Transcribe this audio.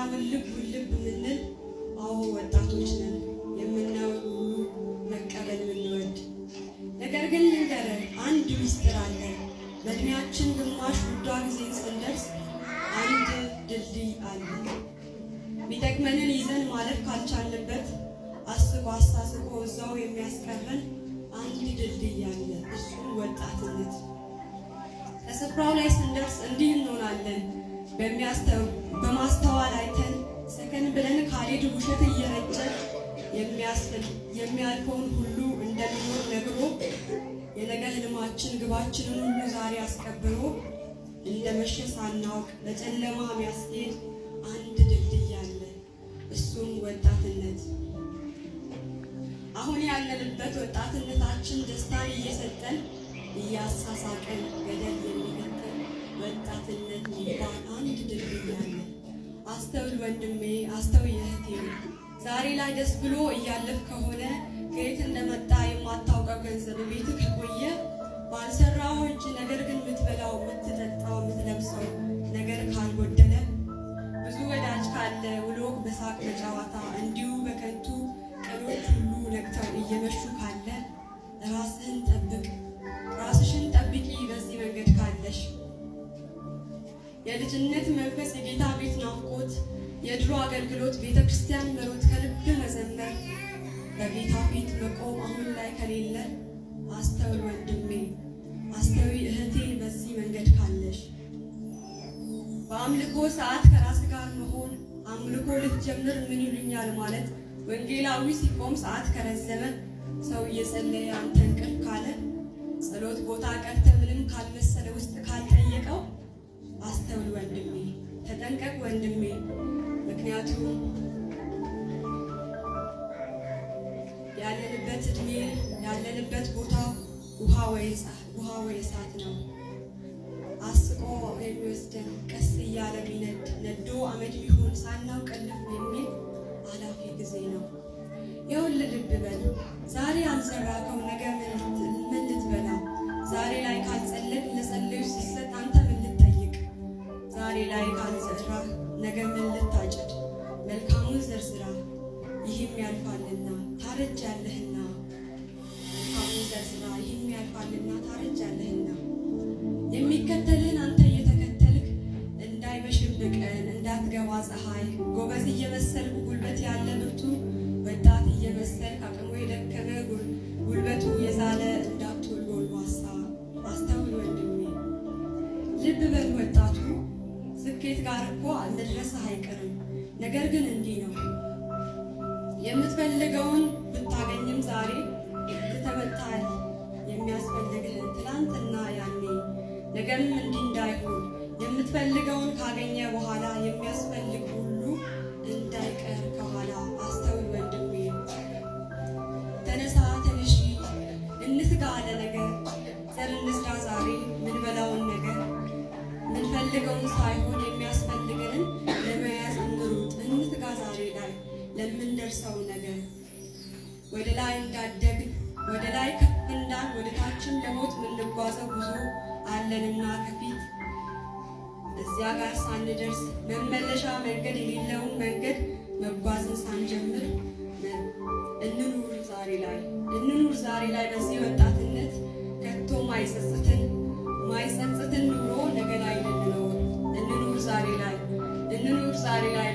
ውልብ ምንል አዎ ወጣቶች ነን የምናየው ሁሉ መቀበል ምንወድ። ነገር ግን ልንገርህ አንድ ምስጢር አለ። በእድሜያችን ግማሽ ውዷ ጊዜ ስንደርስ አንድ ድልድይ አለ። ቢጠቅመንን ይዘን ማለፍ ካልቻልንበት አሳስቆ እዛው የሚያስቀረን አንድ ድልድይ አለ። እሱም ወጣትነት። ከስፍራው ላይ ስንደርስ እንዲህ እንሆናለን። በማስተዋል አይተን ሰከን ብለን ካልሄድ ውሸት እየረጨን የሚያልፈውን ሁሉ እንደሚኖር ነግሮ የነገ ህልማችን ግባችንን ሁሉ ዛሬ አስከብሮ እንደመሸ ሳናውቅ በጨለማ የሚያስኬድ አንድ ድልድይ አለ። እሱም ወጣትነት። አሁን ያለንበት ወጣትነታችን ደስታን እየሰጠን እያሳሳቀን ገደል የሚከተን ወጣትነት የሚባል አንድ ድልድይ አለ። አስተውል ወንድሜ፣ አስተውል እህቴ። ዛሬ ላይ ደስ ብሎ እያለፍ ከሆነ ከየት እንደመጣ የማታውቀው ገንዘብ ቤት ከቆየ ባልሰራው እጅ ነገር ግን የምትበላው፣ የምትጠጣው፣ የምትለብሰው ነገር ካልጎደለ ብዙ ወዳጅ ካለ ውሎ በሳቅ በጨዋታ እንዲሁ በከንቱ ቀኖች ሁሉ ነግተው እየመሹ ካለ ራስህን ጠብቅ፣ ራስሽን ጠብቂ። በዚህ መንገድ ካለሽ የልጅነት መንፈስ፣ የጌታ ቤት ናፍቆት፣ የድሮ አገልግሎት፣ ቤተ ክርስቲያን መሮጥ፣ ከልብ መዘመር፣ በጌታ ፊት መቆም አሁን ላይ ከሌለ አስተውል ወንድሜ፣ አስተውይ እህቴ። በዚህ መንገድ ካለሽ በአምልኮ ሰዓት ከራስ ጋር መሆን፣ አምልኮ ልትጀምር ምን ይሉኛል ማለት፣ ወንጌላዊ ሲቆም ሰዓት ከረዘመ፣ ሰው እየጸለየ አንተ እንቅልፍ ካለ፣ ጸሎት ቦታ ቀርተ ምንም ካልመሰለ ውስጥ ካልጠየቀው አስተውል ወንድሜ፣ ተጠንቀቅ ወንድሜ። ምክንያቱም ያለንበት እድሜ ያለንበት ቦታ ውሃ ወይ እሳት ነው። አስቆ የሚወስደን ቀስ እያለ ቢነድ ነዶ አመድ ቢሆን ሳናውቅ እልፍ የሚል አላፊ ጊዜ ነው። ይኸውልህ ልብ በል፣ ዛሬ አልዘራከው ነገ ምን ልትበላ? ዛሬ ላይ ካልጸለቅ ለጸለዩ ሲሰጥ አንተ ምን ልትጠይቅ? ዛሬ ላይ ካልዘራህ ነገ ምን ልታጭድ? መልካሙን ዘርዝራ ይህም ያልፋልና ታረጃለህና። መልካሙን ዘርዝራ ይህም ያልፋልና ታረጃለህና። የሚከተልህን አንተ እየተከተልክ እንዳይመሽብህ ቀን እንዳትገባ ፀሐይ፣ ጎበዝ እየመሰልክ ጉልበት ያለ ብርቱ ወጣት እየመሰልክ አቅሙ የደከመ ጉልበቱ የዛለ እንዳትውል ጎልማሳ። አስተውል ወንድሜ፣ ልብ በል ወጣቱ፣ ስኬት ጋር እኮ መድረስህ አይቀርም። ነገር ግን እንዲህ ነው፣ የምትፈልገውን ብታገኝም ዛሬ ትተመታል የሚያስፈልግህን ትላንትና ያኔ። ነገርም እንዲህ እንዳይሆን የምትፈልገውን ካገኘ በኋላ የሚያስፈልግ ሁሉ እንዳይቀር ከኋላ። አስተውል ወንድሜ፣ ተነሳ ተነሺ፣ እንትጋ ለነገር። ዘር እንስራ ዛሬ ምንበላውን ነገር፣ ምንፈልገውን ሳይሆን የሚያስፈልገንን ለመያዝ እንሩጥ። እንትጋ ዛሬ ላይ ለምንደርሰው ነገር። ወደ ላይ እንዳደግን ወደ ላይ ከፍ እንዳል ወደ ታችን ለሞት ምንጓዘው ጉዞ አለንና ከፊት እዚያ ጋር ሳንደርስ መመለሻ መንገድ የሌለውን መንገድ መጓዝን ሳንጀምር እንኑር ዛሬ ላይ በዚህ ወጣትነት ከቶ ማይጸጽትን ኑሮ ነገ ላይ እንኑር ዛሬ ላይ